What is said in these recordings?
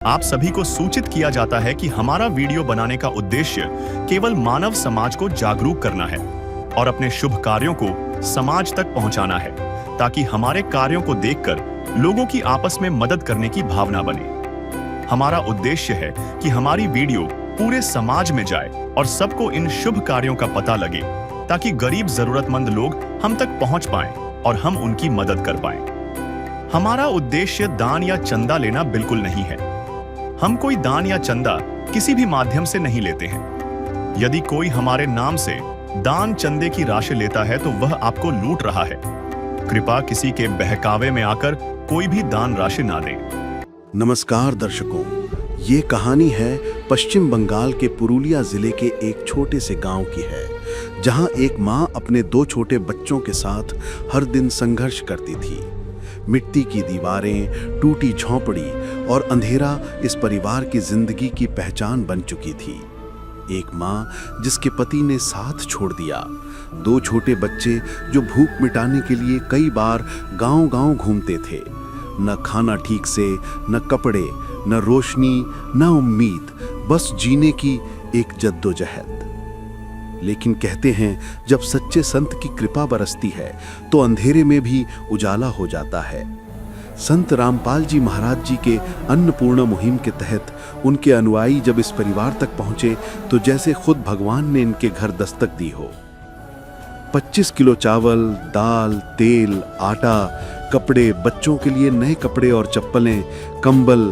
आप सभी को सूचित किया जाता है कि हमारा वीडियो बनाने का उद्देश्य केवल मानव समाज को जागरूक करना है और अपने शुभ कार्यों को समाज तक पहुंचाना है, ताकि हमारे कार्यों को देखकर लोगों की आपस में मदद करने की भावना बने। हमारा उद्देश्य है कि हमारी वीडियो पूरे समाज में जाए और सबको इन शुभ कार्यों का पता लगे, ताकि गरीब जरूरतमंद लोग हम तक पहुंच पाएं और हम उनकी मदद कर पाएं। हमारा उद्देश्य दान या चंदा लेना बिल्कुल नहीं है। हम कोई दान या चंदा किसी भी माध्यम से नहीं लेते हैं। यदि कोई हमारे नाम से दान चंदे की राशि लेता है तो वह आपको लूट रहा है। कृपया किसी के बहकावे में आकर कोई भी दान राशि ना दें। नमस्कार दर्शकों, ये कहानी है पश्चिम बंगाल के पुरुलिया जिले के एक छोटे से गांव की है, जहां एक मां अपने 2 छोटे बच्चों के साथ हर दिन संघर्ष करती थी। मिट्टी की दीवारें, टूटी झोंपड़ी और अंधेरा इस परिवार की जिंदगी की पहचान बन चुकी थी। एक मां जिसके पति ने साथ छोड़ दिया, 2 छोटे बच्चे जो भूख मिटाने के लिए कई बार गांव-गांव घूमते थे। न खाना ठीक से, न कपड़े, न रोशनी, न उम्मीद, बस जीने की एक जद्दोजहद। लेकिन कहते हैं, जब सच्चे संत की कृपा बरसती है तो अंधेरे में भी उजाला हो जाता है। संत रामपाल जी महाराज जी के अन्नपूर्णा मुहिम के तहत उनके अनुयायी जब इस परिवार तक पहुंचे तो जैसे खुद भगवान ने इनके घर दस्तक दी हो। 25 किलो चावल, दाल, तेल, आटा, कपड़े, बच्चों के लिए नए कपड़े और चप्पलें, कंबल,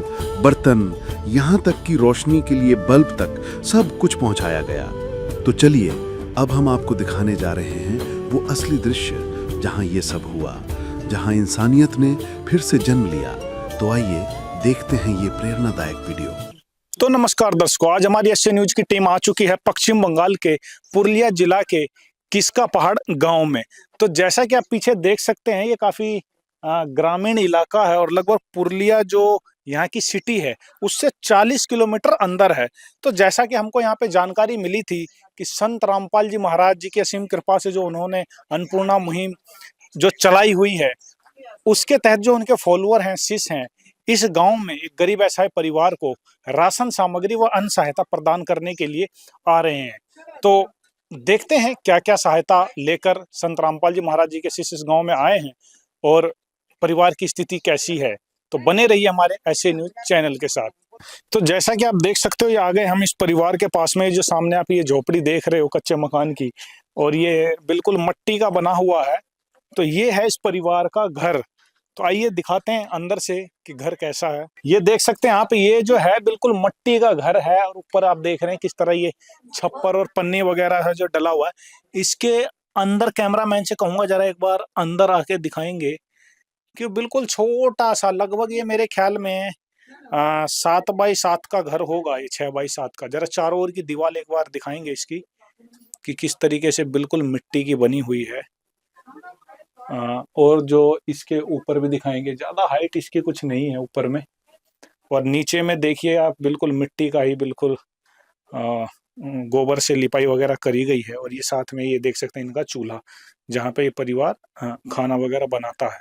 बर्तन, यहाँ तक कि रोशनी के लिए बल्ब तक सब कुछ पहुंचाया गया। तो चलिए अब हम आपको दिखाने जा रहे हैं वो असली दृश्य, जहां ये सब हुआ, जहां इंसानियत ने फिर से जन्म लिया। तो आइए देखते हैं ये प्रेरणादायक वीडियो। तो नमस्कार दर्शकों, आज हमारी एसए न्यूज की टीम आ चुकी है पश्चिम बंगाल के पुरुलिया जिला के किस्का पहाड़ गांव में। तो जैसा कि आप पीछे देख सकते हैं, ये काफी ग्रामीण इलाका है और लगभग पुरुलिया जो यहाँ की सिटी है उससे 40 किलोमीटर अंदर है। तो जैसा कि हमको यहाँ पे जानकारी मिली थी कि संत रामपाल जी महाराज जी की असीम कृपा से जो उन्होंने अन्नपूर्णा मुहिम जो चलाई हुई है, उसके तहत जो उनके फॉलोअर हैं, शिष्य हैं, इस गांव में एक गरीब असहाय परिवार को राशन सामग्री व अन्न सहायता प्रदान करने के लिए आ रहे हैं। तो देखते हैं क्या क्या सहायता लेकर संत रामपाल जी महाराज जी के शिष्य इस गांव में आए हैं और परिवार की स्थिति कैसी है। तो बने रहिए हमारे एसए न्यूज चैनल के साथ। तो जैसा कि आप देख सकते हो, ये आ गए हम इस परिवार के पास में। जो सामने आप ये झोपड़ी देख रहे हो कच्चे मकान की, और ये बिल्कुल मट्टी का बना हुआ है। तो ये है इस परिवार का घर। तो आइए दिखाते हैं अंदर से कि घर कैसा है। ये देख सकते हैं आप, ये जो है बिल्कुल मट्टी का घर है और ऊपर आप देख रहे हैं किस तरह ये छप्पर और पन्नी वगैरह है जो डला हुआ है। इसके अंदर कैमरामैन से कहूंगा जरा एक बार अंदर आके दिखाएंगे कि बिल्कुल छोटा सा, लगभग ये मेरे ख्याल में 7 बाई 7 का घर होगा, ये 6 बाई 7 का। जरा चारों ओर की दीवार एक बार दिखाएंगे इसकी कि किस तरीके से बिल्कुल मिट्टी की बनी हुई है। और जो इसके ऊपर भी दिखाएंगे, ज्यादा हाइट इसकी कुछ नहीं है ऊपर में। और नीचे में देखिए आप, बिल्कुल मिट्टी का ही, बिल्कुल गोबर से लिपाई वगैरह करी गई है। और ये साथ में ये देख सकते हैं इनका चूल्हा, जहाँ पे ये परिवार खाना वगैरह बनाता है।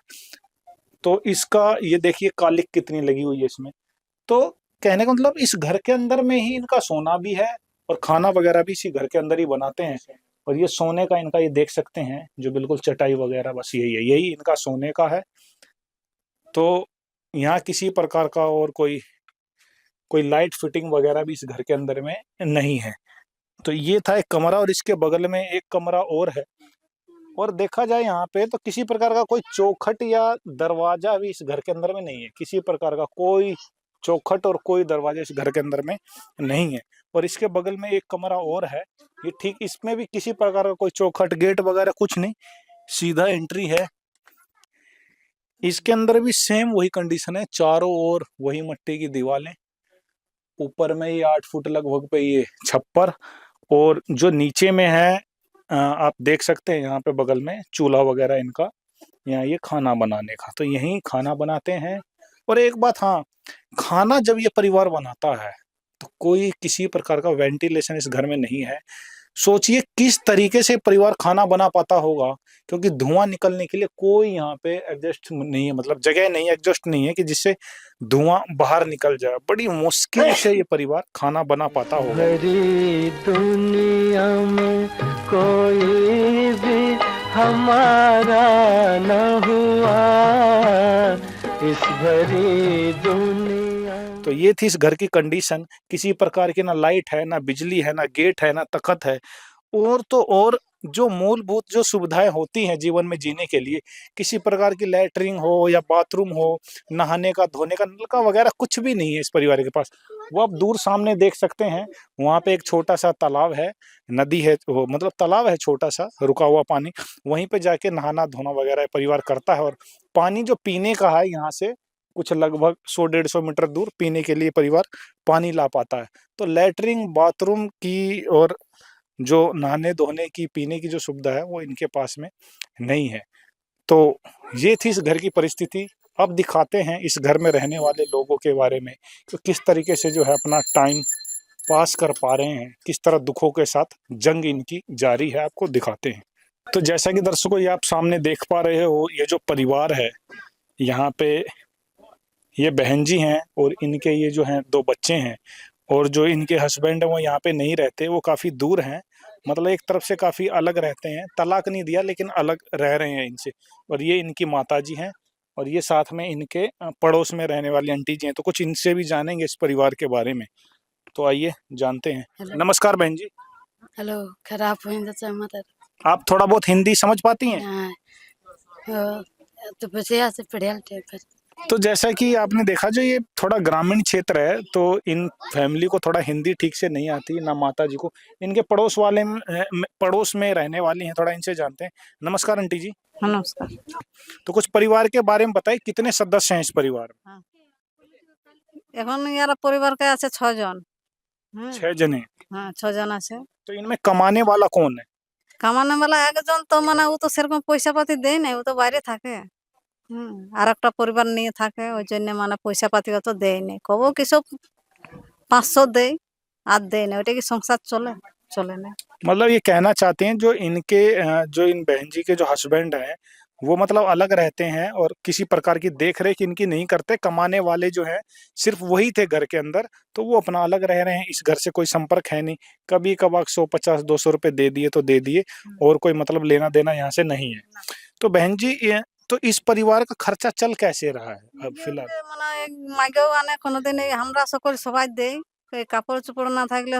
तो इसका ये देखिए कालिक कितनी लगी हुई है इसमें। तो कहने का मतलब इस घर के अंदर में ही इनका सोना भी है और खाना वगैरह भी इसी घर के अंदर ही बनाते हैं। और ये सोने का इनका, ये देख सकते हैं जो बिल्कुल चटाई वगैरह, बस यही है, यही इनका सोने का है। तो यहाँ किसी प्रकार का और कोई लाइट फिटिंग वगैरह भी इस घर के अंदर में नहीं है। तो ये था एक कमरा, और इसके बगल में एक कमरा और है। और देखा जाए यहाँ पे तो किसी प्रकार का कोई चौखट या दरवाजा भी इस घर के अंदर में नहीं है। किसी प्रकार का कोई चौखट और कोई दरवाजा इस घर के अंदर में नहीं है। और इसके बगल में एक कमरा और है, ये ठीक, इसमें भी किसी प्रकार का कोई चौखट, गेट वगैरह कुछ नहीं, सीधा एंट्री है। इसके अंदर भी सेम वही कंडीशन है, चारों ओर वही मिट्टी की दीवारें, ऊपर में ये 8 फुट लगभग पे ये छप्पर, और जो नीचे में है आप देख सकते हैं यहाँ पे बगल में चूल्हा वगैरह इनका, यहाँ ये खाना बनाने का। तो यहीं खाना बनाते हैं। और एक बात, हाँ, खाना जब ये परिवार बनाता है तो कोई किसी प्रकार का वेंटिलेशन इस घर में नहीं है। सोचिए किस तरीके से परिवार खाना बना पाता होगा, क्योंकि धुआं निकलने के लिए कोई यहाँ पे एडजस्ट नहीं है, मतलब जगह नहीं है, एडजस्ट नहीं है कि जिससे धुआं बाहर निकल जाए। बड़ी मुश्किल से ये परिवार खाना बना पाता होगा। भरी दुनिया में कोई भी हमारा न हुआ, इस भरी दुनिया। तो ये थी इस घर की कंडीशन। किसी प्रकार की ना लाइट है, ना बिजली है, ना गेट है, ना तखत है, और तो और जो मूलभूत जो सुविधाएं होती हैं जीवन में जीने के लिए, किसी प्रकार की लैट्रिन हो या बाथरूम हो, नहाने का धोने का नलका वगैरह कुछ भी नहीं है इस परिवार के पास। वो आप दूर सामने देख सकते हैं, वहां पे एक छोटा सा तालाब है, नदी है, वो मतलब तालाब है छोटा सा रुका हुआ पानी, वहीं पे जाके नहाना धोना वगैरह परिवार करता है। और पानी जो पीने का है, यहाँ से कुछ लगभग 100-150 मीटर दूर पीने के लिए परिवार पानी ला पाता है। तो लैट्रिन बाथरूम की और जो नहाने धोने की पीने की जो सुविधा है वो इनके पास में नहीं है। तो ये थी इस घर की परिस्थिति। अब दिखाते हैं इस घर में रहने वाले लोगों के बारे में, तो किस तरीके से जो है अपना टाइम पास कर पा रहे हैं, किस तरह दुखों के साथ जंग इनकी जारी है, आपको दिखाते हैं। तो जैसा कि दर्शकों ये आप सामने देख पा रहे हो, ये जो परिवार है, यहाँ पे ये बहन जी हैं और इनके ये जो हैं 2 बच्चे हैं, और जो इनके हस्बैंड हैं वो यहाँ पे नहीं रहते, वो काफ़ी दूर हैं, मतलब एक तरफ से काफ़ी अलग रहते हैं। तलाक नहीं दिया लेकिन अलग रह रहे हैं इनसे। और ये इनकी माताजी हैं, और ये साथ में इनके पड़ोस में रहने वाली आंटी जी हैं। तो कुछ इनसे भी जानेंगे इस परिवार के बारे में, तो आइए जानते हैं। हेलो। नमस्कार बहन जी, हेलो, खराब होइंदा चाहता आप थोड़ा बहुत हिंदी समझ पाती हैं? हाँ, तो बचिया से पढ़िया थे। तो जैसा कि आपने देखा, जो ये थोड़ा ग्रामीण क्षेत्र है, तो इन फैमिली को थोड़ा हिंदी ठीक से नहीं आती, ना माता जी को। इनके पड़ोस में रहने वाली हैं, थोड़ा इनसे जानते हैं। नमस्कार आंटी जी। नमस्कार। तो कुछ परिवार के बारे में बताइए, कितने सदस्य हैं इस परिवार में? এখন ইয়ারা পরিবারকে আছে 6 জন। 6 जने। হ্যাঁ 6 জন আছে। तो इनमें कमाने वाला कौन है? কামানে वाला একজন তো মানে ও তো সেরকম পয়সা পাতি দেয় না, ও তো বাইরে থাকে। আর একটা পরিবার নিয়ে থাকে, ওই জন্য মানে পয়সা পাতি অত দেয় না। কবো কিছু 500 দেয়, আর দেয় না। ওটা কি সংসার চলে? চলে না। मतलब ये कहना चाहते हैं जो इन बहन जी के जो हस्बैंड हैं, वो मतलब अलग रहते हैं और किसी प्रकार की देख रेख इनकी नहीं करते। कमाने वाले जो हैं सिर्फ वही थे घर के अंदर, तो वो अपना अलग रह रहे हैं। इस घर से कोई संपर्क है नहीं। कभी कभार 150-200 रुपए दे दिए तो दे दिए, और कोई मतलब लेना देना यहाँ से नहीं है। तो बहन जी, तो इस परिवार का खर्चा चल कैसे रहा है अब फिलहाल? মানে মাইকেও আনে কোনোদিন, আমরা সকল সবাই দেই। এই কাপড় চোপড় না থাকলে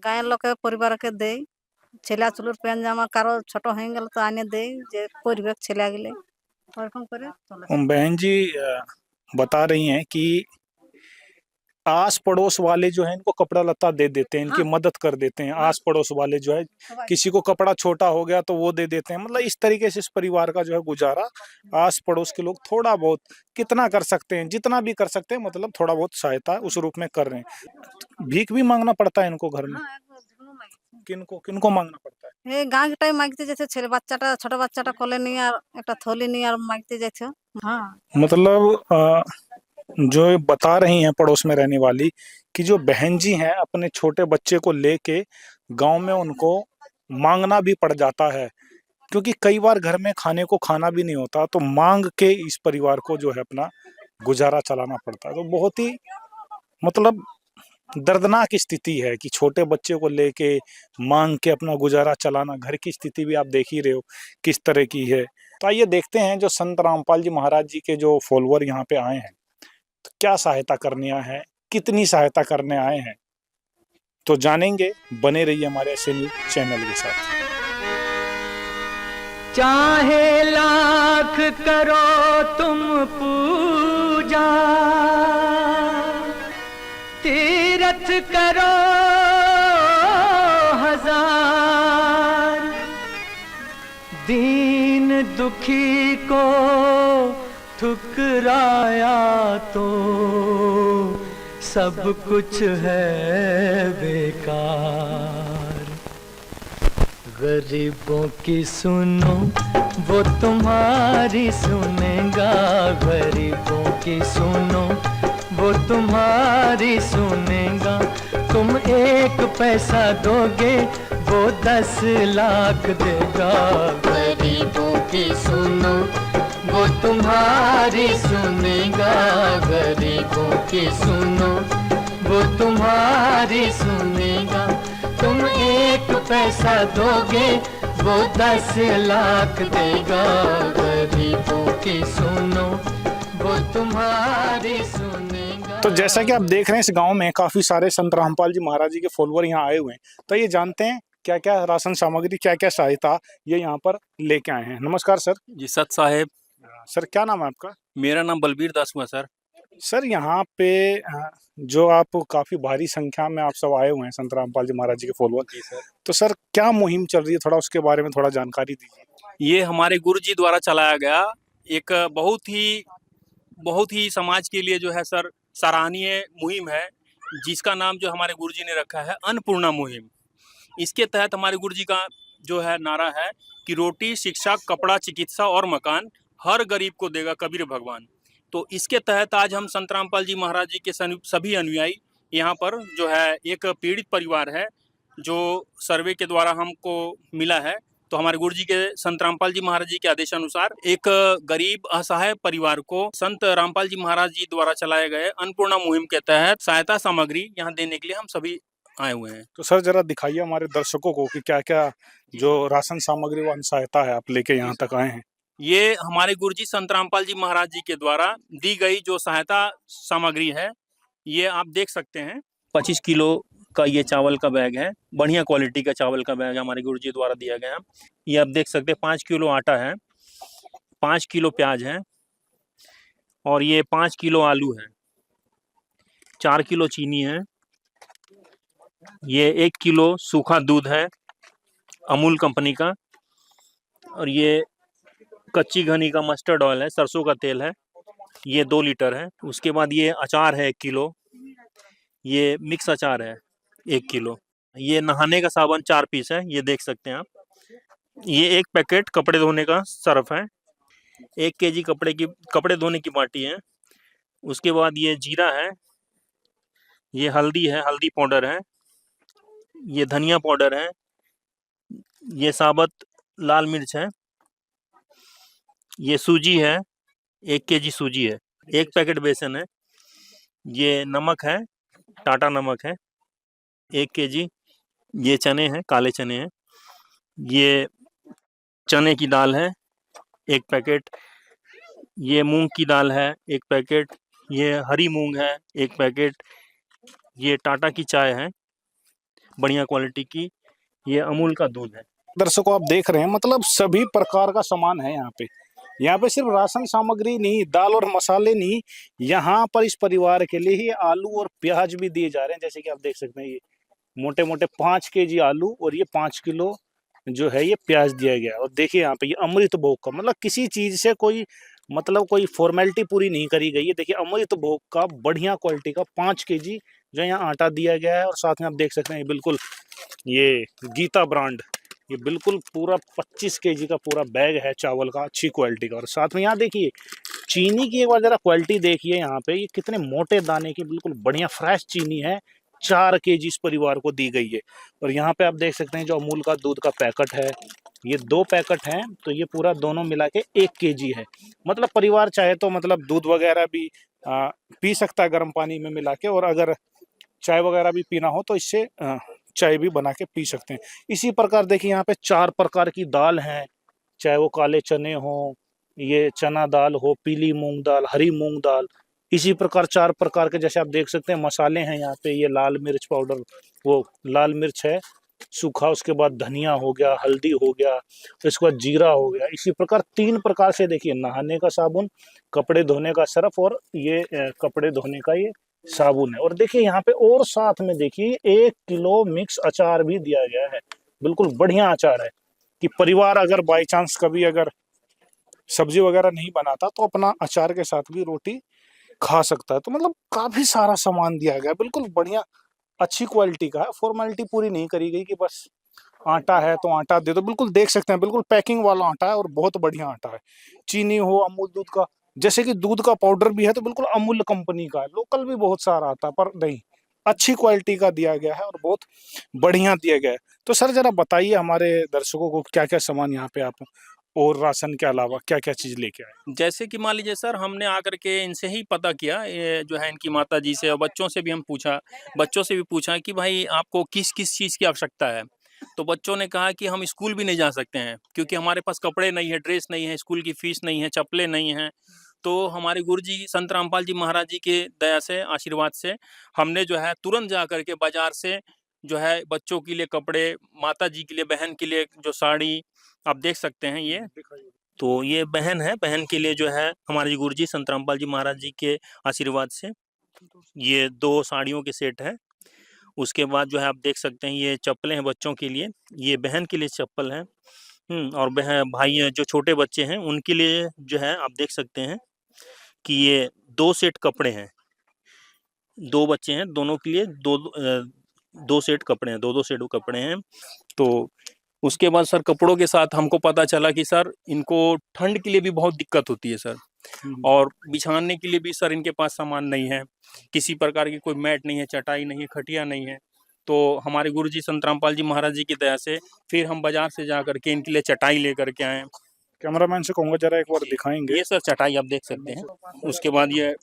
গায়ের লোকে পরিবারকে দেই। ছেলা চুলোর প্যান্ট জামা কারো ছোট হয়ে গেল তো আনে দেই, যে পরিবেক ছেলে গেলে ওরকম করে চলে। बहन जी बता रही हैं कि आस पड़ोस वाले जो है इनको कपड़ा लत्ता दे देते हैं, इनकी मदद कर देते हैं। आस पड़ोस वाले जो है, किसी को कपड़ा छोटा हो गया तो वो दे देते हैं। मतलब इस तरीके से इस परिवार का जो है गुजारा, आस पड़ोस के लोग थोड़ा बहुत कितना कर सकते हैं, जितना भी कर सकते हैं, मतलब थोड़ा बहुत सहायता उस रूप में कर रहे हैं। भीख भी मांगना पड़ता है इनको घर में? किनको किनको मांगना पड़ता है? এই গাঁটাই মাগতে যেতে, ছেলে বাচ্চাটা ছোট বাচ্চাটা কোলে নিয়ে আর একটা থলি নিয়ে আর মাগতে যাচ্ছে। হ্যাঁ मतलब जो बता रही हैं पड़ोस में रहने वाली, कि जो बहन जी हैं अपने छोटे बच्चे को लेके गांव में उनको मांगना भी पड़ जाता है, क्योंकि कई बार घर में खाने को खाना भी नहीं होता, तो मांग के इस परिवार को जो है अपना गुजारा चलाना पड़ता है। तो बहुत ही मतलब दर्दनाक स्थिति है कि छोटे बच्चे को लेके मांग के अपना गुजारा चलाना। घर की स्थिति भी आप देख ही रहे हो किस तरह की है। तो आइए देखते हैं जो संत रामपाल जी महाराज जी के जो फॉलोअर यहाँ पे आए हैं, तो क्या सहायता करने आए हैं, कितनी सहायता करने आए हैं, तो जानेंगे। बने रहिए हमारे ऐसे न्यूज चैनल के साथ। चाहे लाख करो तुम पूजा, तीरथ करो 1000, दीन दुखी को ठुकराया तो सब कुछ है बेकार। गरीबों की सुनो वो तुम्हारी सुनेगा, गरीबों की सुनो वो तुम्हारी सुनेगा। तुम तुम 1 पैसा दोगे वो 10 लाख देगा। गरीबों की सुनो वो तुम्हारी सुनेगा, गरीबों की सुनो वो तुम्हारी सुनेगा। तुम 1 पैसा दोगे वो 10 लाख देगा, गरीबों की सुनो वो तुम्हारी सुनेगा। तो जैसा कि आप देख रहे हैं, इस गांव में काफी सारे संत रामपाल जी महाराज जी के फॉलोअर यहाँ आए हुए हैं। तो ये जानते हैं क्या क्या राशन सामग्री, क्या क्या सहायता ये यहाँ पर लेके आए हैं। नमस्कार सर। जी सत साहेब, सर क्या नाम है आपका? मेरा नाम बलबीर दास हुआ सर। सर यहाँ पे जो आप काफी भारी संख्या में आप सब आए हुए हैं संत रामपाल जी महाराज जी के फॉलोअर, जी सर। तो सर क्या मुहिम चल रही है, थोड़ा उसके बारे में थोड़ा जानकारी दीजिए। ये हमारे गुरु जी द्वारा चलाया गया एक बहुत ही समाज के लिए जो है सर सराहनीय मुहिम है, जिसका नाम जो हमारे गुरु जी ने रखा है अन्नपूर्णा मुहिम। इसके तहत हमारे गुरु जी का जो है नारा है कि रोटी, शिक्षा, कपड़ा, चिकित्सा और मकान हर गरीब को देगा कबीर भगवान। तो इसके तहत आज हम संत रामपाल जी महाराज जी के सभी अनुयायी यहाँ पर जो है, एक पीड़ित परिवार है जो सर्वे के द्वारा हमको मिला है, तो हमारे गुरु जी के संत रामपाल जी महाराज जी के आदेशानुसार एक गरीब असहाय परिवार को संत रामपाल जी महाराज जी द्वारा चलाए गए अन्नपूर्णा मुहिम के तहत सहायता सामग्री यहाँ देने के लिए हम सभी आए हुए हैं। तो सर जरा दिखाइए हमारे दर्शकों को कि क्या क्या जो राशन सामग्री व अन्न सहायता है आप लेके यहाँ तक आए हैं। ये हमारे गुरुजी संत रामपाल जी महाराज जी के द्वारा दी गई जो सहायता सामग्री है, ये आप देख सकते हैं। 25 किलो का ये चावल का बैग है, बढ़िया क्वालिटी का चावल का बैग हमारे गुरुजी द्वारा दिया गया। ये आप देख सकते हैं 5 किलो आटा है, 5 किलो प्याज है, और ये 5 किलो आलू है, 4 किलो चीनी है, ये 1 किलो सूखा दूध है अमूल कंपनी का, और ये कच्ची घनी का मस्टर्ड ऑयल है, सरसों का तेल है, ये 2 लीटर है। उसके बाद ये अचार है 1 किलो, ये मिक्स अचार है 1 किलो, ये नहाने का साबुन 4 पीस है, ये देख सकते हैं आप। ये 1 पैकेट कपड़े धोने का सर्फ है, 1 केजी कपड़े धोने की बाटी है। उसके बाद ये जीरा है, ये हल्दी है, हल्दी पाउडर है, ये धनिया पाउडर है, ये साबुत लाल मिर्च है, ये सूजी है, 1 केजी सूजी है, 1 पैकेट बेसन है, ये नमक है, टाटा नमक है 1 केजी, ये चने हैं, काले चने हैं, ये चने की दाल है 1 पैकेट, ये मूंग की दाल है 1 पैकेट, ये हरी मूंग है 1 पैकेट, ये टाटा की चाय है बढ़िया क्वालिटी की, ये अमूल का दूध है। दर्शकों आप देख रहे हैं, मतलब सभी प्रकार का सामान है यहाँ पे। यहाँ पे सिर्फ राशन सामग्री नहीं, दाल और मसाले नहीं, यहाँ पर इस परिवार के लिए ही आलू और प्याज भी दिए जा रहे हैं। जैसे कि आप देख सकते हैं, ये मोटे मोटे 5 केजी आलू और ये 5 किलो जो है ये प्याज दिया गया। और देखिए यहाँ पे ये अमृत भोग का, मतलब किसी चीज से कोई फॉर्मेलिटी पूरी नहीं करी गई है। देखिए अमृत भोग का बढ़िया क्वालिटी का 5 केजी जो यहाँ आटा दिया गया है। और साथ में आप देख सकते हैं बिल्कुल ये गीता ब्रांड, ये बिल्कुल पूरा 25 केजी का पूरा बैग है चावल का, अच्छी क्वालिटी का। और साथ में यहाँ देखिए चीनी की एक बार जरा क्वालिटी देखिए यहाँ पे, ये कितने मोटे दाने की बिल्कुल बढ़िया फ्रेश चीनी है, 4 केजी इस परिवार को दी गई है। और यहाँ पे आप देख सकते हैं जो अमूल का दूध का पैकेट है, ये 2 पैकेट हैं, तो ये पूरा दोनों मिला के 1 केजी है। मतलब परिवार चाहे तो मतलब दूध वगैरह भी पी सकता है गर्म पानी में मिला के, और अगर चाय वगैरह भी पीना हो तो इससे चाय भी बना के पी सकते हैं। इसी प्रकार देखिए यहाँ पे 4 प्रकार की दाल हैं, चाहे वो काले चने हो, ये चना दाल हो, पीली मूंग दाल, हरी मूंग दाल, इसी प्रकार 4 प्रकार के जैसे आप देख सकते हैं मसाले हैं यहाँ पे। ये लाल मिर्च पाउडर, वो लाल मिर्च है सूखा, उसके बाद धनिया हो गया, हल्दी हो गया, फिर इसके बाद जीरा हो गया। इसी प्रकार 3 प्रकार से देखिए नहाने का साबुन, कपड़े धोने का सर्फ और ये कपड़े धोने का ये साबुन है। और देखिए यहाँ पे और साथ में देखिए 1 किलो मिक्स अचार भी दिया गया है, बिल्कुल बढ़िया अचार है कि परिवार अगर बाई चांस कभी अगर सब्जी वगैरह नहीं बनाता तो अपना अचार के साथ भी रोटी खा सकता है। तो मतलब काफी सारा सामान दिया गया, बिल्कुल बढ़िया अच्छी क्वालिटी का है। फॉर्मेलिटी पूरी नहीं करी गई कि बस आटा है तो आटा दे दो, बिल्कुल देख सकते हैं बिल्कुल पैकिंग वाला आटा है और बहुत बढ़िया आटा है। चीनी हो अमूल दूध का, जैसे कि दूध का पाउडर भी है तो बिल्कुल अमूल कंपनी का है। लोकल भी बहुत सारा आता है पर नहीं, अच्छी क्वालिटी का दिया गया है और बहुत बढ़िया दिया गया है। तो सर जरा बताइए हमारे दर्शकों को क्या क्या सामान यहाँ पे आप और राशन के अलावा क्या क्या चीज लेके आए। जैसे कि मान लीजिए सर, हमने आकर के इनसे ही पता किया, ये जो है इनकी माता जी से, और बच्चों से भी हम पूछा, बच्चों से भी पूछा कि भाई आपको किस किस चीज़ की आवश्यकता है। तो बच्चों ने कहा कि हम स्कूल भी नहीं जा सकते हैं क्योंकि हमारे पास कपड़े नहीं है, ड्रेस नहीं है, स्कूल की फीस नहीं है, चप्पलें नहीं हैं। तो हमारे गुरुजी संत रामपाल जी महाराज जी के दया से, आशीर्वाद से, हमने जो है तुरंत जा करके बाजार से जो है बच्चों के लिए कपड़े, माता जी के लिए, बहन के लिए जो साड़ी आप देख सकते हैं ये, तो ये बहन है, बहन के लिए जो है हमारे गुरुजी संत रामपाल जी महाराज जी के आशीर्वाद से ये 2 साड़ियों के सेट है। उसके बाद जो है आप देख सकते हैं ये चप्पलें हैं बच्चों के लिए, ये बहन के लिए चप्पल है। और बहन भाई जो छोटे बच्चे हैं उनके लिए जो है आप देख सकते हैं कि ये 2 सेट कपड़े हैं। 2 बच्चे हैं, दोनों के लिए 2 सेट कपड़े हैं, 2-2 सेट कपड़े हैं। तो उसके बाद सर कपड़ों के साथ हमको पता चला कि सर इनको ठंड के लिए भी बहुत दिक्कत होती है सर, और बिछाने के लिए भी सर इनके पास सामान नहीं है, किसी प्रकार की कोई मैट नहीं है, चटाई नहीं है, खटिया नहीं है। तो हमारे गुरुजी संत रामपाल जी महाराज जी की दया से फिर हम बाजार से जा करके इनके लिए चटाई लेकर के आए। कैमरामैन से कहूँगा जरा एक बार दिखाएंगे। ये सर चटाई आप देख सकते हैं। उसके बाद ये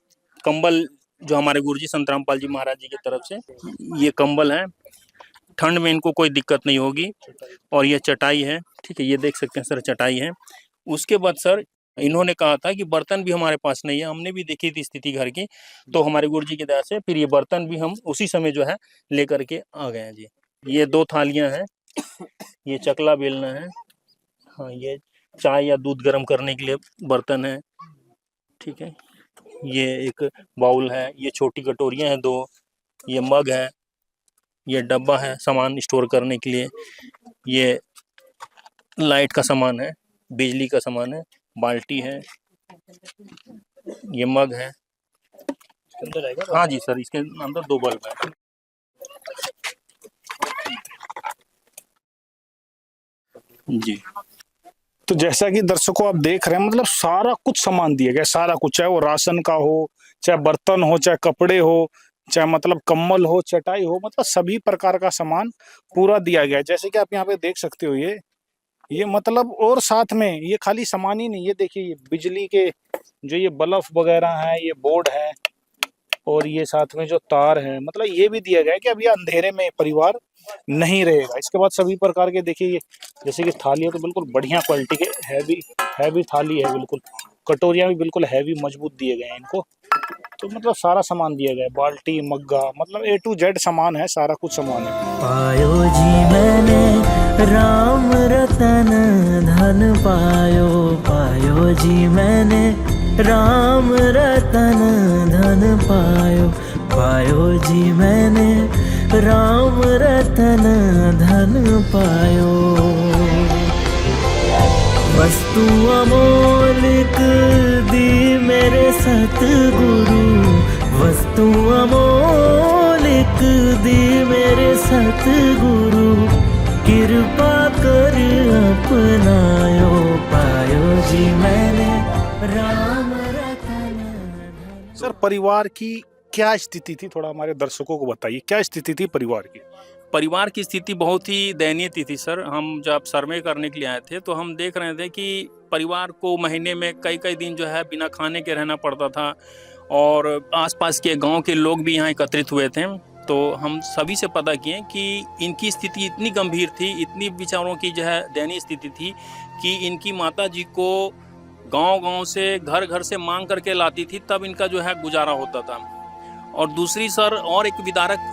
कंबल जो हमारे गुरुजी संत रामपाल जी महाराज जी की तरफ से ये कंबल है, ठंड में इनको कोई दिक्कत नहीं होगी। और ये चटाई है, ठीक है, ये देख सकते हैं सर चटाई है। उसके बाद सर इन्होंने कहा था कि बर्तन भी हमारे पास नहीं है, हमने भी देखी थी स्थिति घर की, तो हमारे गुरुजी की दया से फिर ये बर्तन भी हम उसी समय जो है लेकर के आ गए हैं जी। ये 2 थालियां हैं, ये चकला बेलना है, हाँ ये चाय या दूध गर्म करने के लिए बर्तन है, ठीक है, ये एक बाउल है, ये छोटी कटोरियां हैं 2, ये मग है, ये डब्बा है सामान स्टोर करने के लिए, ये लाइट का सामान है, बिजली का सामान है, बाल्टी है, ये मग है। हाँ जी सर, इसके अंदर 2 बल्ब है जी। तो जैसा कि दर्शकों आप देख रहे हैं, मतलब सारा कुछ सामान दिया गया, सारा कुछ, चाहे वो राशन का हो, चाहे बर्तन हो, चाहे कपड़े हो, चाहे मतलब कम्बल हो, चटाई हो, मतलब सभी प्रकार का सामान पूरा दिया गया है। जैसे कि आप यहाँ पे देख सकते हो ये मतलब, और साथ में ये खाली सामान ही नहीं, ये देखिए ये बिजली के जो ये बल्ब वगैरह हैं, ये बोर्ड है, और ये साथ में जो तार है, मतलब ये भी दिया गया है कि अब ये अंधेरे में परिवार नहीं रहेगा। इसके बाद सभी प्रकार के देखिए ये जैसे कि थाली है तो बिल्कुल बढ़िया क्वालिटी के हैवी थाली है, बिल्कुल कटोरियां भी बिल्कुल हैवी मजबूत दिए गए हैं इनको। तो मतलब सारा सामान दिया गया है, बाल्टी, मग्गा, मतलब A to Z सामान है, सारा कुछ सामान है। पायो जी मैंने राम रतन धन पायो, पायो जी मैंने राम रतन धन पायो, पायो जी मैंने राम रतन धन पायो। वस्तु अमोलिक दी मेरे सतगुरु, वस्तु अमोलिक दी मेरे सतगुरु, कृपा कर अपनायो, पायो जी मैंने राम रतन। सर परिवार की क्या स्थिति थी, थोड़ा हमारे दर्शकों को बताइए, क्या स्थिति थी परिवार की। परिवार की स्थिति बहुत ही दयनीय थी सर। हम जब सर्वे करने के लिए आए थे तो हम देख रहे थे कि परिवार को महीने में कई दिन जो है बिना खाने के रहना पड़ता था, और आसपास के गांव के लोग भी यहाँ एकत्रित हुए थे। तो हम सभी से पता किए कि इनकी स्थिति इतनी गंभीर थी, इतनी बेचारों की जो है दयनीय स्थिति थी कि इनकी माता जी को गांव से, घर से मांग करके लाती थी, तब इनका जो है गुजारा होता था। और दूसरी सर और एक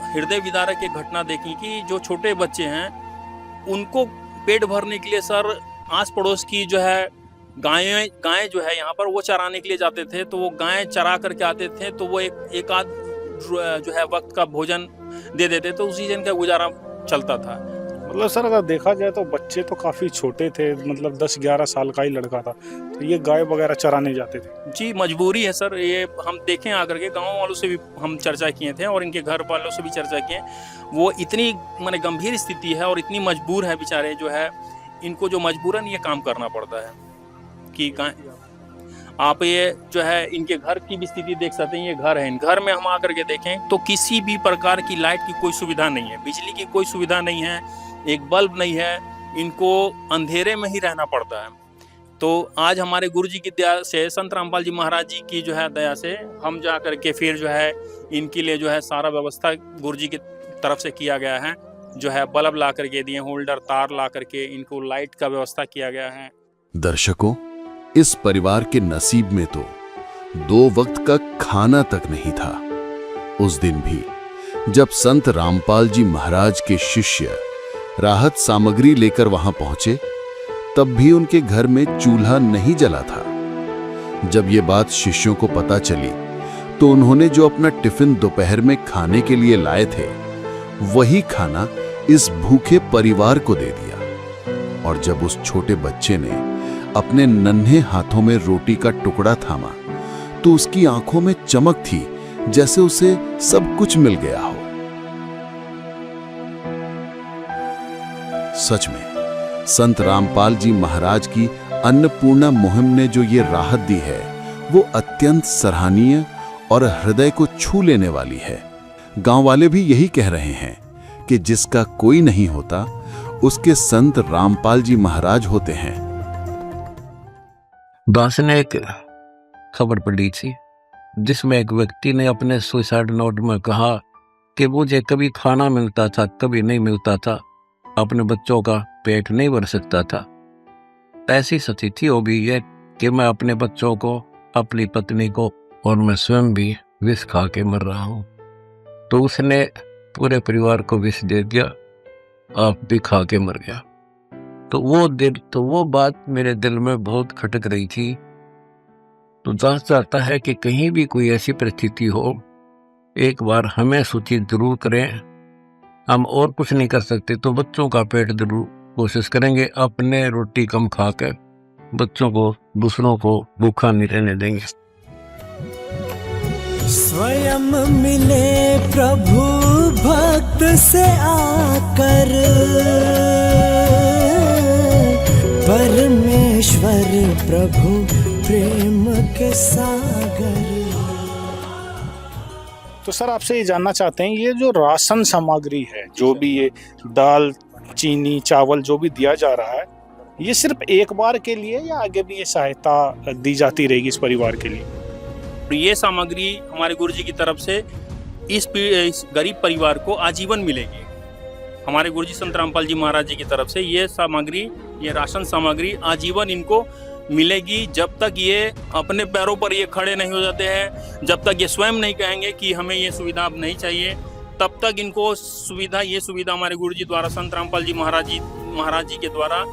हृदय विदारक एक घटना देखी कि जो छोटे बच्चे हैं उनको पेट भरने के लिए सर आस पड़ोस की जो है गायें जो है यहाँ पर वो चराने के लिए जाते थे, तो वो गायें चरा करके आते थे, तो वो एक आध जो है वक्त का भोजन दे देते, तो उसी दिन का गुजारा चलता था। मतलब सर अगर देखा जाए तो बच्चे तो काफी छोटे थे, मतलब 10-11 साल का ही लड़का था, तो ये गाय वगैरह चराने जाते थे। जी मजबूरी है सर, ये हम देखें आकर के, गांव वालों से भी हम चर्चा किए थे और इनके घर वालों से भी चर्चा किए। वो इतनी माने गंभीर स्थिति है और इतनी मजबूर है बेचारे, जो है इनको जो मजबूरन ये काम करना पड़ता है कि गाय। आप ये जो है इनके घर की भी स्थिति देख सकते हैं। ये घर है, इन घर में हम आकर के देखें तो किसी भी प्रकार की लाइट की कोई सुविधा नहीं है, बिजली की कोई सुविधा नहीं है, एक बल्ब नहीं है, इनको अंधेरे में ही रहना पड़ता है। तो आज हमारे गुरु जी की दया से, संत रामपाल जी महाराज जी की जो है दया से हम जा करके फिर जो है इनके लिए जो है सारा व्यवस्था गुरु जी की तरफ से किया गया है। जो है बल्ब ला करके दिए, होल्डर, तार ला करके इनको लाइट का व्यवस्था किया गया है। दर्शकों, इस परिवार के नसीब में तो 2 वक्त का खाना तक नहीं था। उस दिन भी जब संत रामपाल जी महाराज के शिष्य राहत सामग्री लेकर वहां पहुंचे, तब भी उनके घर में चूल्हा नहीं जला था। जब ये बात शिष्यों को पता चली तो उन्होंने जो अपना टिफिन दोपहर में खाने के लिए लाए थे, वही खाना इस भूखे परिवार को दे दिया। और जब उस छोटे बच्चे ने अपने नन्हे हाथों में रोटी का टुकड़ा थामा तो उसकी आंखों में चमक थी, जैसे उसे सब कुछ मिल गया हो। सच में संत रामपाल जी महाराज की अन्नपूर्णा मुहिम ने जो ये राहत दी है, वो अत्यंत सराहनीय और हृदय को छू लेने वाली है। गांव वाले भी यही कह रहे हैं कि जिसका कोई नहीं होता, उसके संत रामपाल जी महाराज होते हैं। दास ने एक खबर पढ़ी थी जिसमें एक व्यक्ति ने अपने सुसाइड नोट में कहा कि मुझे कभी खाना मिलता था, कभी नहीं मिलता था, अपने बच्चों का पेट नहीं भर सकता था। ऐसी स्थिति हो गई है कि मैं अपने बच्चों को, अपनी पत्नी को और मैं स्वयं भी विष खा के मर रहा हूँ। तो उसने पूरे परिवार को विष दे दिया, आप भी खा के मर गया। तो वो बात मेरे दिल में बहुत खटक रही थी। तो दास चाहता है कि कहीं भी कोई ऐसी परिस्थिति हो, एक बार हमें सूचित जरूर करें। हम और कुछ नहीं कर सकते तो बच्चों का पेट जरूर कोशिश करेंगे, अपने रोटी कम खाकर बच्चों को, दूसरों को भूखा नहीं रहने देंगे। स्वयं मिले प्रभु भक्त से आकर, परमेश्वर प्रभु प्रेम के सागर। तो सर आपसे ये जानना चाहते हैं, ये जो राशन सामग्री है, जो भी ये दाल, चीनी, चावल जो भी दिया जा रहा है, ये सिर्फ एक बार के लिए या आगे भी ये सहायता दी जाती रहेगी इस परिवार के लिए? ये सामग्री हमारे गुरु जी की तरफ से इस गरीब परिवार को आजीवन मिलेगी। हमारे गुरु जी संत रामपाल जी महाराज जी की तरफ से ये सामग्री, ये राशन सामग्री आजीवन इनको मिलेगी, जब तक ये अपने पैरों पर ये खड़े नहीं हो जाते हैं, जब तक ये स्वयं नहीं कहेंगे कि हमें ये सुविधा अब नहीं चाहिए, तब तक इनको ये सुविधा हमारे गुरु जी द्वारा, संत रामपाल जी महाराज जी के द्वारा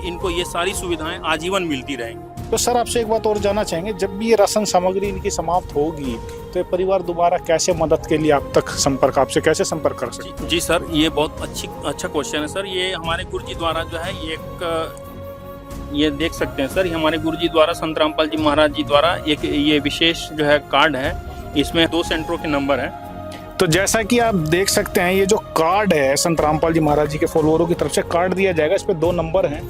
इनको ये सारी सुविधाएं आजीवन मिलती रहेंगी। तो सर आपसे एक बात और जानना चाहेंगे, जब भी ये राशन सामग्री इनकी समाप्त होगी तो ये परिवार दोबारा कैसे मदद के लिए आपसे कैसे संपर्क कर सकते? जी सर, ये बहुत अच्छा क्वेश्चन है सर। ये हमारे गुरु जी द्वारा जो है ये देख सकते हैं सर, हमारे गुरु जी द्वारा, संत रामपाल जी महाराज जी द्वारा एक ये विशेष जो है कार्ड है, इसमें 2 सेंटरों के नंबर है। तो जैसा कि आप देख सकते हैं, ये जो कार्ड है संत रामपाल जी महाराज जी के फॉलोअरों की तरफ से कार्ड दिया जाएगा, इस पे 2 नंबर हैं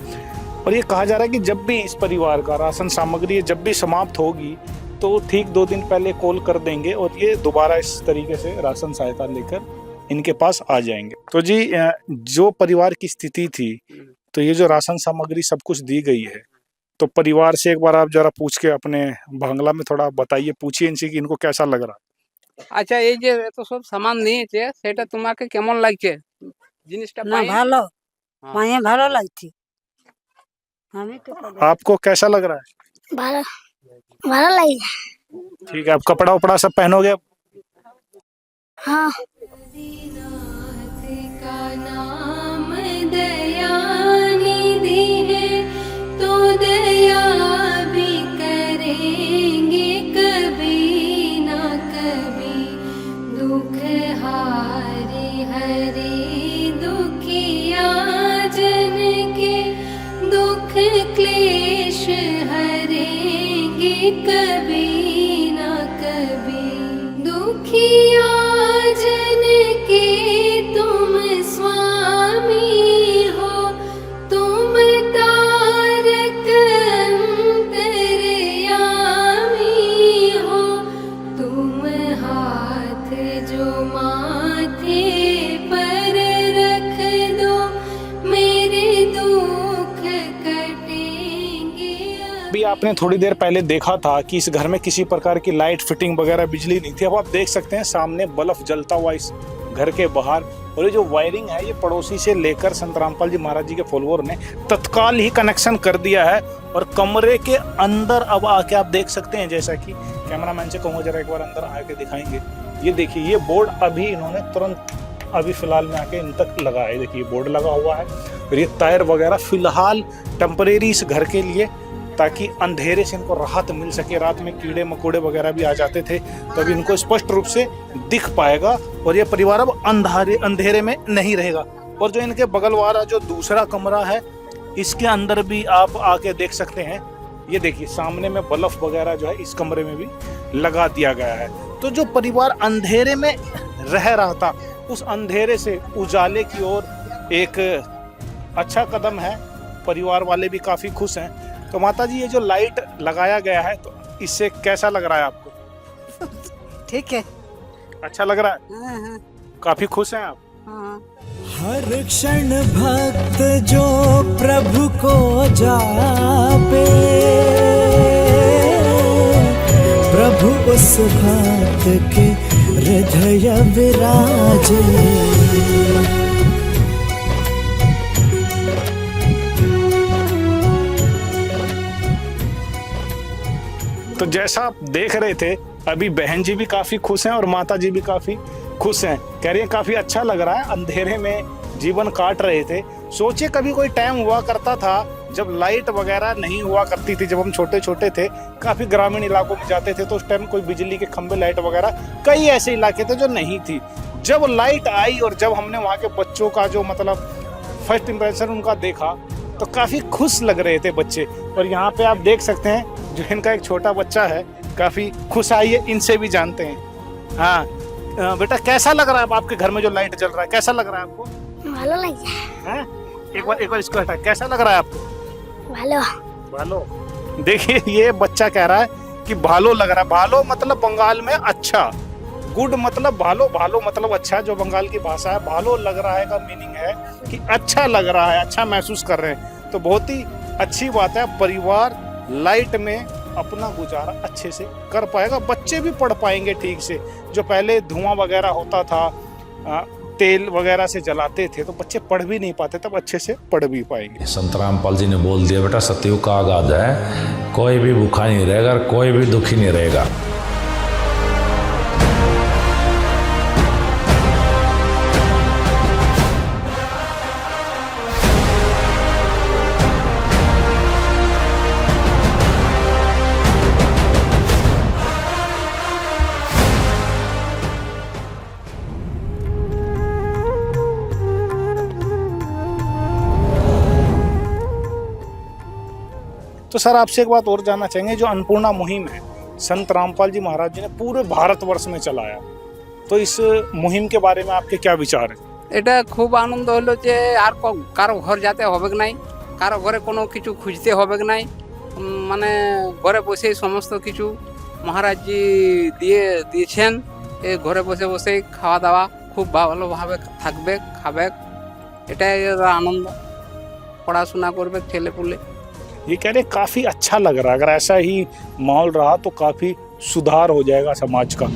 और ये कहा जा रहा है कि जब भी इस परिवार का राशन सामग्री जब भी समाप्त होगी तो ठीक 2 दिन पहले कॉल कर देंगे और ये दोबारा इस तरीके से राशन सहायता लेकर इनके पास आ जाएंगे। तो जी, जो परिवार की स्थिति थी, तो ये जो राशन सामग्री सब कुछ दी गई है, तो परिवार से एक बार आप जरा पूछ के अपने बांग्ला में थोड़ा बताइए, पूछिए इनसे कि इनको कैसा लग रहा है। আচ্ছা, এই যে এত সব সামান নিয়েছে, সেটা তোমাকে কেমন লাগছে? জিনিসটা না ভালো, মায়ে ভালো লাগছে। आपको कैसा लग रहा है? ভালো ভালো লাগে। ठीक है, आप कपड़ा उपड़ा सब पहनोगे? हाँ। का नाम दयानिधि है, तो दया भी करेंगे कभी ना कभी। दुख हारे हरे दुखिया जन के, दुख क्लेश हरेंगे कभी ना कभी। दुखिया जन के तुम स्वामी हो, तुम तारक अंतरयामी आपने थोड़ी देर पहले देखा था कि इस घर में किसी प्रकार की लाइट फिटिंग वगैरह बिजली नहीं थी। अब आप देख सकते हैं सामने बल्ब जलता हुआ इस घर के बाहर। और ये जो वायरिंग है ये पड़ोसी से लेकर संत रामपाल जी महाराज जी के फॉलोअर ने तत्काल ही कनेक्शन कर दिया है। और कमरे के अंदर अब आके आप देख सकते हैं, जैसा कि कैमरामैन से कहूँगा जरा एक बार अंदर आके दिखाएंगे। ये देखिए ये बोर्ड अभी इन्होंने तुरंत अभी फिलहाल में आके इन तक लगा है। देखिए बोर्ड लगा हुआ है और ये टायर वगैरह फिलहाल टेम्परेरी इस घर के लिए, ताकि अंधेरे से इनको राहत मिल सके। रात में कीड़े मकोड़े वगैरह भी आ जाते थे, तब इनको स्पष्ट रूप से दिख पाएगा और ये परिवार अब अंधेरे में नहीं रहेगा। और जो इनके बगल वाला जो दूसरा कमरा है इसके अंदर भी आप आके देख सकते हैं। ये देखिए सामने में बल्ब वगैरह जो है इस कमरे में भी लगा दिया गया है। तो जो परिवार अंधेरे में रह रहा था उस अंधेरे से उजाले की ओर एक अच्छा कदम है। परिवार वाले भी काफी खुश हैं। तो माता जी ये जो लाइट लगाया गया है तो इससे कैसा लग रहा है आपको? ठीक है। अच्छा लग रहा है? काफी खुश हैं आप? हर क्षण भक्त जो प्रभु को जापे, प्रभु उस भक्त के हृदय विराजे। तो जैसा आप देख रहे थे अभी बहन जी भी काफी खुश हैं और माता जी भी काफी खुश हैं। कह रही है काफी अच्छा लग रहा है, अंधेरे में जीवन काट रहे थे। सोचिए कभी कोई टाइम हुआ करता था जब लाइट वगैरह नहीं हुआ करती थी। जब हम छोटे छोटे थे काफी ग्रामीण इलाकों में जाते थे तो उस टाइम कोई बिजली के खंभे लाइट वगैरह कई ऐसे इलाके थे जो नहीं थी। जब लाइट आई और जब हमने वहाँ के बच्चों का जो मतलब फर्स्ट इम्प्रेशन उनका देखा तो काफी खुश लग रहे थे बच्चे। और यहाँ पे आप देख सकते हैं जो इनका एक छोटा बच्चा है काफी खुश। आइए इनसे भी जानते हैं। हाँ बेटा कैसा लग रहा है आपके घर में जो लाइट जल रहा है, कैसा लग रहा है आपको? ভালো লাগছে। एक बार इसको हटा, कैसा लग रहा है आपको? ভালো। भालो। देखिए ये बच्चा कह रहा है कि भालो लग रहा है। भालो मतलब बंगाल में अच्छा, गुड मतलब भालो, भालो मतलब अच्छा जो बंगाल की भाषा है। भालो लग रहा है का मीनिंग है कि अच्छा लग रहा है, अच्छा महसूस कर रहे हैं। तो बहुत ही अच्छी बात है, परिवार लाइट में अपना गुजारा अच्छे से कर पाएगा। बच्चे भी पढ़ पाएंगे ठीक से। जो पहले धुआं वगैरह होता था, तेल वगैरह से जलाते थे तो बच्चे पढ़ भी नहीं पाते, तब अच्छे से पढ़ भी पाएंगे। संत रामपाल जी ने बोल दिया बेटा सतयुग का आगाज है, कोई भी भूखा नहीं रहेगा, कोई भी दुखी नहीं रहेगा। तो सर आपसे एक बात और जानना चाहेंगे, जो अन्नपूर्णा मुहिम है संत रामपाल जी महाराज जी ने पूरे भारतवर्ष में चलाया, तो इस मुहिम के बारे में आपके क्या विचार है? এটা খুব আনন্দ হলো যে আর কারো ঘর যেতে হবে নাই, কারো ঘরে কোনো কিছু খুঁজতে হবে নাই, মানে ঘরে বসেই সমস্ত কিছু মহারাজজি দিয়েছেন। এই ঘরে বসে বসেই খাওয়া দাওয়া খুব ভালোভাবে থাকবে, খাবে, এটাই আনন্দ। পড়াশোনা করবে ছেলেপুলে। ये कह रहे काफी अच्छा लग रहा है। अगर ऐसा ही माहौल रहा तो काफी सुधार हो जाएगा समाज का।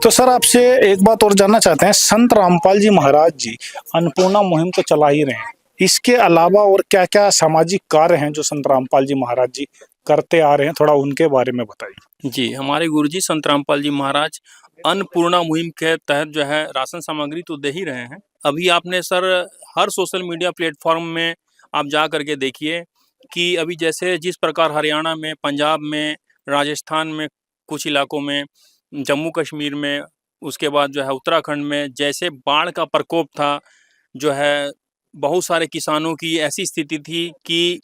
तो सर आपसे एक बात और जानना चाहते हैं, संत रामपाल जी महाराज जी अन्नपूर्णा मुहिम तो चला ही रहे हैं, इसके अलावा और क्या क्या सामाजिक कार्य हैं जो संत रामपाल जी महाराज जी करते आ रहे हैं, थोड़ा उनके बारे में बताइए। जी, हमारे गुरुजी संत रामपाल जी महाराज अन्नपूर्णा मुहिम के तहत जो है राशन सामग्री तो दे ही रहे हैं। अभी आपने सर हर सोशल मीडिया प्लेटफॉर्म में आप जा करके देखिए कि अभी जैसे जिस प्रकार हरियाणा में, पंजाब में राजस्थान में कुछ इलाकों में, जम्मू कश्मीर में, उसके बाद जो है उत्तराखंड में जैसे बाढ़ का प्रकोप था, जो है बहुत सारे किसानों की ऐसी स्थिति थी कि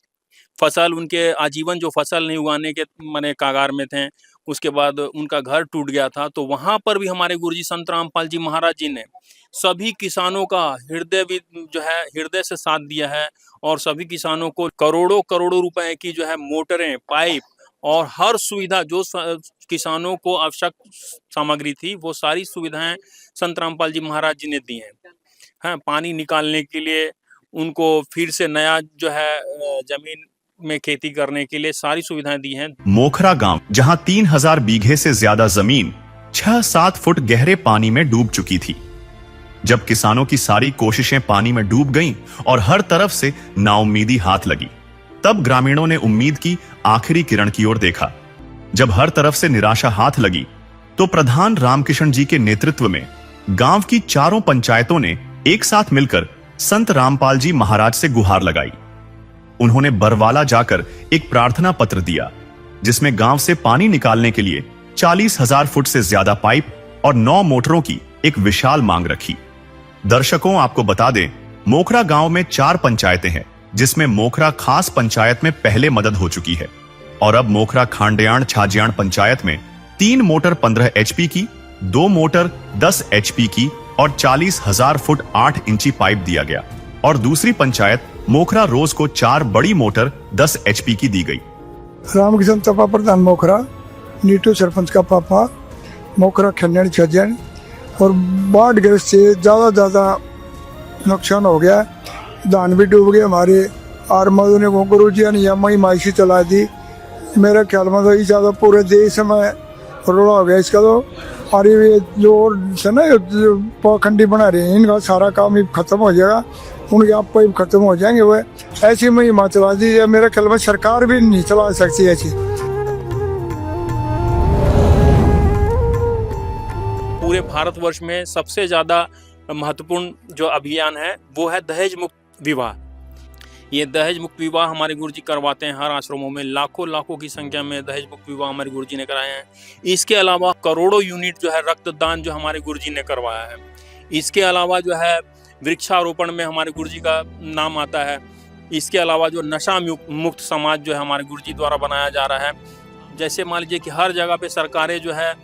फसल उनके आजीवन जो फसल नहीं उगाने के माने कागार में थे, उसके बाद उनका घर टूट गया था। तो वहाँ पर भी हमारे गुरुजी संत रामपाल जी महाराज जी ने सभी किसानों का हृदय से साथ दिया है और सभी किसानों को करोड़ों करोड़ों रुपए की जो है मोटरें, पाइप और हर सुविधा जो किसानों को आवश्यक सामग्री थी वो सारी सुविधाएं संत रामपाल जी महाराज जी ने दी हैं। हाँ, पानी निकालने के लिए उनको फिर से नया जो है जमीन में खेती करने के लिए सारी सुविधाएं दी हैं। मोखरा गांव, जहां 3000 बीघे से ज्यादा जमीन 6-7 फुट गहरे पानी में डूब चुकी थी। जब किसानों की सारी कोशिशें पानी में डूब गईं और हर तरफ से नाउम्मीदी हाथ लगी, तब ग्रामीणों ने उम्मीद की आखिरी किरण की ओर देखा। जब हर तरफ से निराशा हाथ लगी, तो प्रधान रामकिशन जी के नेतृत्व में गांव की चारों पंचायतों ने एक साथ मिलकर संत रामपाल जी महाराज से गुहार लगाई। उन्होंने बरवाला जाकर एक प्रार्थना पत्र दिया, जिसमें गांव से पानी निकालने के लिए 40,000 फुट से ज्यादा पाइप और 9 मोटरों की एक विशाल मांग रखी। दर्शकों, आपको बता दें, मोखरा गांव में 4 पंचायतें हैं, जिसमें मोखरा खास पंचायत में पहले मदद हो चुकी है और अब मोखरा खांडेयाण छाजियाण पंचायत में 3 मोटर 15 HP की, 2 मोटर 10 HP की और 40,000 फुट 8 इंची पाइप दिया गया और दूसरी पंचायत मोखरा रोज को 4 बड़ी मोटर 10 HP की दी गई। रामकिशन तपा प्रधान मोखरा, नीटू सरपंच का पापा, मोखरा खन्याण छजन, और बाढ़ ग्रस्त से ज़्यादा नुकसान हो गया। धान भी डूब गए हमारे, और मधु ने गुरु जी ने यही माइशी चला दी। मेरे ख्याल में तो ज़्यादा पूरे देश में रोड़ा हो गया इसका। तो और ये जो से ना पाखंडी बना रहे हैं, इनका सारा काम ही खत्म हो जाएगा, उनके आप पाइप खत्म हो जाएंगे। वह ऐसी मुहिम चला दी है, मेरे ख्याल में सरकार भी नहीं चला सकती ऐसी। पूरे भारतवर्ष में सबसे ज्यादा महत्वपूर्ण जो अभियान है वो है दहेज मुक्त विवाह। ये दहेज मुक्त विवाह हमारे गुरुजी करवाते हैं हर आश्रमों में। लाखों की संख्या में दहेज मुक्त विवाह हमारे गुरुजी ने कराए हैं। इसके अलावा करोड़ों यूनिट जो है रक्तदान जो हमारे गुरुजी ने करवाया है। इसके अलावा जो है वृक्षारोपण में हमारे गुरुजी का नाम आता है। इसके अलावा जो नशा मुक्त समाज जो है हमारे गुरुजी द्वारा बनाया जा रहा है। जैसे मान लीजिए कि हर जगह पे सरकारें जो है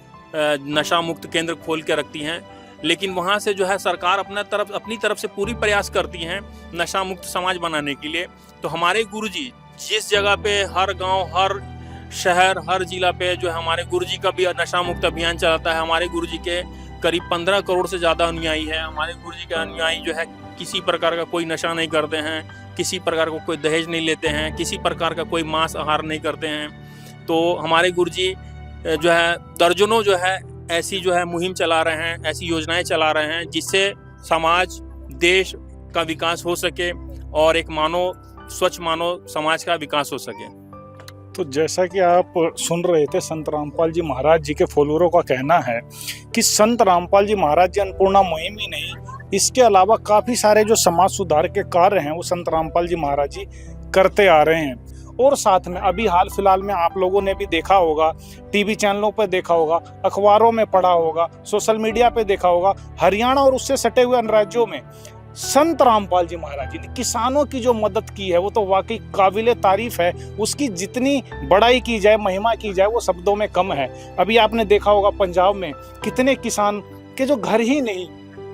नशा मुक्त केंद्र खोल के रखती हैं, लेकिन वहाँ से जो है सरकार अपनी तरफ से पूरी प्रयास करती हैं नशा मुक्त समाज बनाने के लिए। तो हमारे गुरुजी जिस जगह पे हर गांव, हर शहर, हर जिला पे जो है हमारे गुरुजी का भी नशा मुक्त अभियान चलाता है। हमारे गुरुजी के करीब 15 करोड़ से ज़्यादा अनुयायी है। हमारे गुरुजी के अनुयायी जो है किसी प्रकार का कोई नशा नहीं करते हैं, किसी प्रकार का कोई दहेज नहीं लेते हैं, किसी प्रकार का कोई मांस आहार नहीं करते हैं। तो हमारे गुरुजी जो है दर्जनों जो है ऐसी जो है मुहिम चला रहे हैं, ऐसी योजनाएं चला रहे हैं जिससे समाज, देश का विकास हो सके और एक स्वच्छ मानव समाज का विकास हो सके। तो जैसा कि आप सुन रहे थे, संत रामपाल जी महाराज जी के फॉलोअरों का कहना है कि संत रामपाल जी महाराज जी अन्नपूर्णा मुहिम ही नहीं, इसके अलावा काफ़ी सारे जो समाज सुधार के कार्य हैं वो संत रामपाल जी महाराज जी करते आ रहे हैं। और साथ में अभी हाल फिलहाल में आप लोगों ने भी देखा होगा, टीवी चैनलों पर देखा होगा, अखबारों में पढ़ा होगा, सोशल मीडिया पे देखा होगा, हरियाणा और उससे सटे हुए अन्य राज्यों में संत रामपाल जी महाराज जी ने किसानों की जो मदद की है वो तो वाकई काबिले तारीफ है। उसकी जितनी बड़ाई की जाए, महिमा की जाए, वो शब्दों में कम है। अभी आपने देखा होगा पंजाब में कितने किसान के जो घर ही नहीं,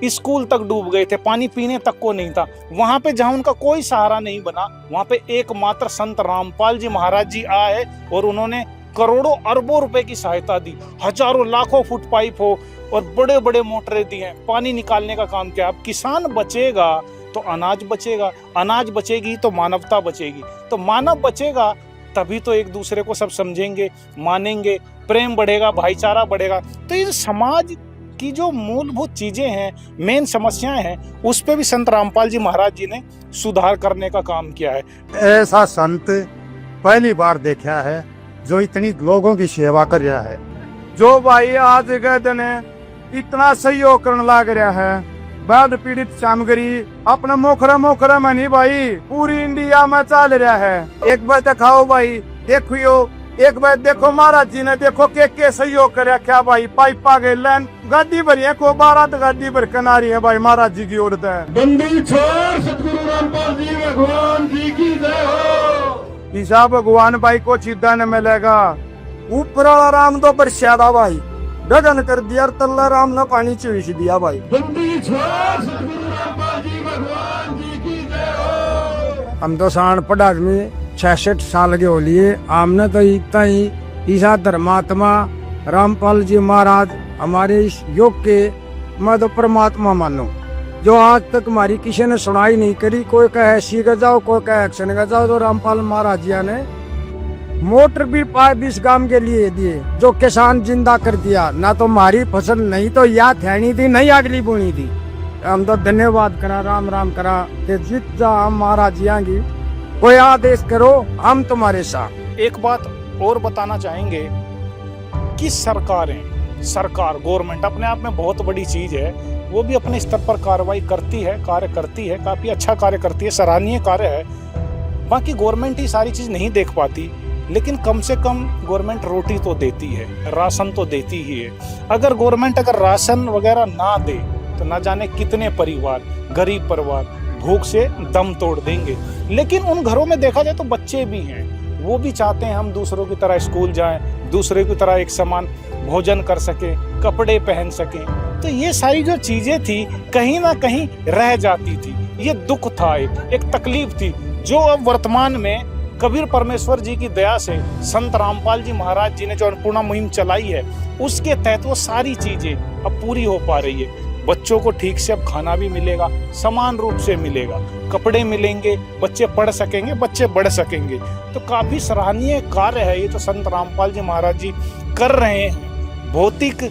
स्कूल तक डूब गए थे, पानी पीने तक को नहीं था। वहां पे जहां उनका कोई सहारा नहीं बना, वहां पे एकमात्र संत रामपाल जी महाराज जी आए और उन्होंने करोड़ों अरबों रुपए की सहायता दी। हजारों लाखों फुट पाइप हो और बड़े बड़े मोटरें दी हैं, पानी निकालने का काम किया। अब किसान बचेगा तो अनाज बचेगा, अनाज बचेगी तो मानवता बचेगी, तो मानव बचेगा तभी तो एक दूसरे को सब समझेंगे, मानेंगे, प्रेम बढ़ेगा, भाईचारा बढ़ेगा। तो ये समाज की जो मूलभूत चीजें हैं, मेन समस्याएं हैं, उस पे भी संत रामपाल जी महाराज जी ने सुधार करने का काम किया है। ऐसा संत पहली बार देखा है जो इतनी लोगों की सेवा कर रहा है। जो भाई आज के दिन इतना सहयोग करने लग रहा है, बाढ़ पीड़ित सामग्री अपना मोखरा में नहीं भाई, पूरी इंडिया में चल रहा है। एक बार दिखाओ भाई, देखियो एक बार देखो महाराज जी ने देखो के सहयोग कर क्या भाई, पाइपा गए लाइन गाड़ी भरी है को 12 गाड़ी भर कनारी है भाई, महाराज जी की औरत है। बंदी छोड़ सतगुरु रामपाल जी भगवान जी की जय हो। ईसा भगवान भाई को सीधा न मिलेगा, ऊपर वाला राम तो बरसादा भाई, गगन कर दिया तल्ला राम ने पानी चीज दिया भाई। बंदी छोड़ सतगुरु रामपाल जी भगवान जी की जय हो। हम तो साण पढ़ा में 66 साल के हो लिए, हमने तो इतना ही ईसा धर्मात्मा रामपाल जी महाराज हमारे इस योग के मैं तो परमात्मा मानो, जो आज तक हमारी किसी ने सुनाई नहीं करी। कोई कहे सी का जाओ, कोई कहे एक्शन का जाओ, तो रामपाल महाराज जी ने मोटर भी पाइप इस काम के लिए दिए, जो किसान जिंदा कर दिया। ना तो हमारी फसल नहीं तो या थैनी थी नहीं अगली बुनी थी। हम तो धन्यवाद करा, राम राम करा कि जित जा हम महाराज जी आएंगी, कोई आदेश करो हम तुम्हारे साथ। एक बात और बताना चाहेंगे कि सरकार गवर्नमेंट अपने आप में बहुत बड़ी चीज है, वो भी अपने स्तर पर कार्रवाई करती है, कार्य करती है, काफी अच्छा कार्य करती है, सराहनीय कार्य है। बाकी गवर्नमेंट ही सारी चीज नहीं देख पाती, लेकिन कम से कम गवर्नमेंट रोटी तो देती है, राशन तो देती ही है। अगर गवर्नमेंट राशन वगैरह ना दे तो ना जाने कितने परिवार, गरीब परिवार भूख से दम तोड़ देंगे। लेकिन उन घरों में देखा जाए तो बच्चे भी हैं, वो भी चाहते हैं हम दूसरों की तरह स्कूल जाएं, दूसरे की तरह एक समान भोजन कर सके, कपड़े पहन सके। तो ये सारी जो चीजें थी कहीं ना कहीं रह जाती थी, ये दुख था, एक तकलीफ थी, जो अब वर्तमान में कबीर परमेश्वर जी की दया से संत रामपाल जी महाराज जी ने जो अन्नपूर्णा मुहिम चलाई है, उसके तहत वो सारी चीजें अब पूरी हो पा रही है। बच्चों को ठीक से अब खाना भी मिलेगा, समान रूप से मिलेगा, कपड़े मिलेंगे, बच्चे पढ़ सकेंगे, बच्चे बढ़ सकेंगे। तो काफी सराहनीय कार्य है ये, तो संत रामपाल जी महाराज जी कर रहे हैं। भौतिक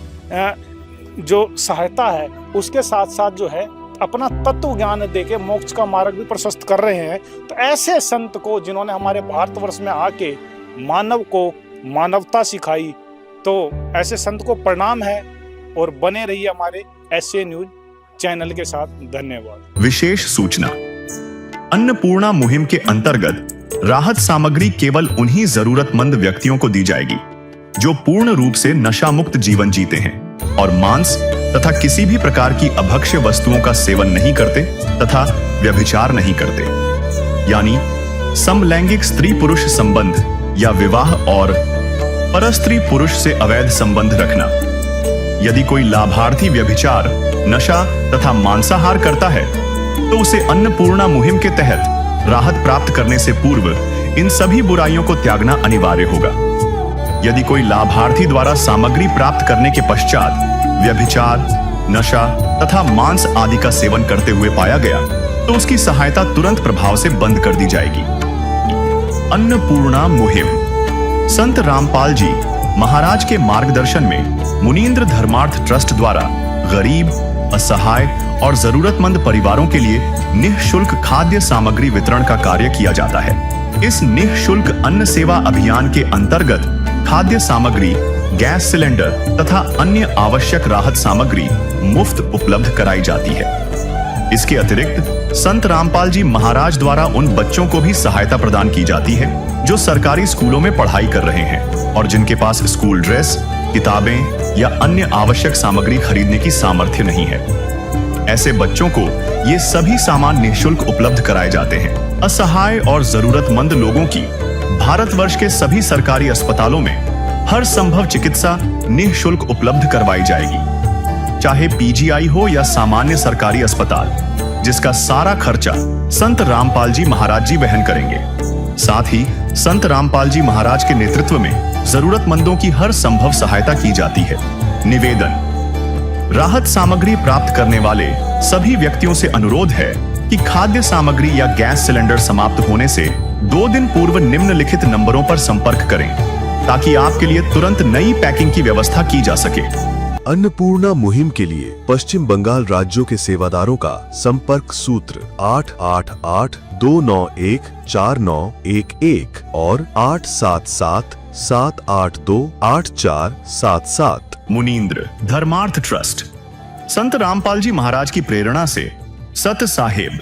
जो सहायता है उसके साथ साथ जो है अपना तत्व ज्ञान देके मोक्ष का मार्ग भी प्रशस्त कर रहे हैं। तो ऐसे संत को जिन्होंने हमारे भारतवर्ष में आके मानव को मानवता सिखाई, तो ऐसे संत को प्रणाम है और बने रहिए हमारे एसए न्यूज चैनल के साथ। धन्यवाद। विशेष सूचना, अन्नपूर्णा मुहिम के अंतर्गत राहत सामग्री केवल उन्हीं जरूरतमंद व्यक्तियों को दी जाएगी जो पूर्ण रूप से नशा मुक्त जीवन जीते हैं और मांस तथा किसी भी प्रकार की अभक्ष्य वस्तुओं का सेवन नहीं करते तथा व्यभिचार नहीं करते, यानी समलैंगिक स्त्री पुरुष संबंध या विवाह और परस्त्री पुरुष से अवैध संबंध रखना। यदि कोई लाभार्थी व्यभिचार, नशा तथा मांसाहार करता है तो उसे अन्नपूर्णा मुहिम के तहत राहत प्राप्त करने से पूर्व इन सभी बुराइयों को त्यागना अनिवार्य होगा। यदि कोई लाभार्थी द्वारा सामग्री प्राप्त करने के पश्चात व्यभिचार, नशा तथा मांस आदि का सेवन करते हुए पाया गया तो उसकी सहायता तुरंत प्रभाव से बंद कर दी जाएगी। अन्नपूर्णा मुहिम संत रामपाल जी महाराज के मार्गदर्शन में मुनींद्र धर्मार्थ ट्रस्ट द्वारा गरीब, असहाय और जरूरतमंद परिवारों के लिए निःशुल्क खाद्य सामग्री वितरण का कार्य किया जाता है। इस निःशुल्क अन्न सेवा अभियान के अंतर्गत खाद्य सामग्री, गैस सिलेंडर तथा अन्य आवश्यक राहत सामग्री मुफ्त उपलब्ध कराई जाती है। इसके अतिरिक्त संत रामपाल जी महाराज द्वारा उन बच्चों को भी सहायता प्रदान की जाती है जो सरकारी स्कूलों में पढ़ाई कर रहे हैं और जिनके पास स्कूल ड्रेस, किताबें या अन्य आवश्यक सामग्री खरीदने की सामर्थ्य नहीं है। ऐसे बच्चों को ये सभी सामान निःशुल्क उपलब्ध कराए जाते हैं। असहाय और जरूरतमंद लोगों की भारतवर्ष के सभी सरकारी अस्पतालों में हर संभव चिकित्सा निःशुल्क उपलब्ध करवाई जाएगी, चाहे पीजीआई हो या सामान्य सरकारी अस्पताल, जिसका सारा खर्चा संत रामपाल जी महाराज जी वहन करेंगे। साथ ही संत रामपाल जी महाराज के नेतृत्व में जरूरतमंदों की हर संभव सहायता की जाती है। निवेदन, राहत सामग्री प्राप्त करने वाले सभी व्यक्तियों से अनुरोध है कि खाद्य सामग्री या गैस सिलेंडर समाप्त होने से 2 दिन पूर्व निम्नलिखित नंबरों पर संपर्क करें ताकि आपके लिए तुरंत नई पैकिंग की व्यवस्था की जा सके। अन्नपूर्णा मुहिम के लिए पश्चिम बंगाल राज्यों के सेवादारों का संपर्क सूत्र 888-291-4911 और 877-782-8477। मुनींद्र धर्मार्थ ट्रस्ट संत रामपाल जी महाराज की प्रेरणा से सत साहेब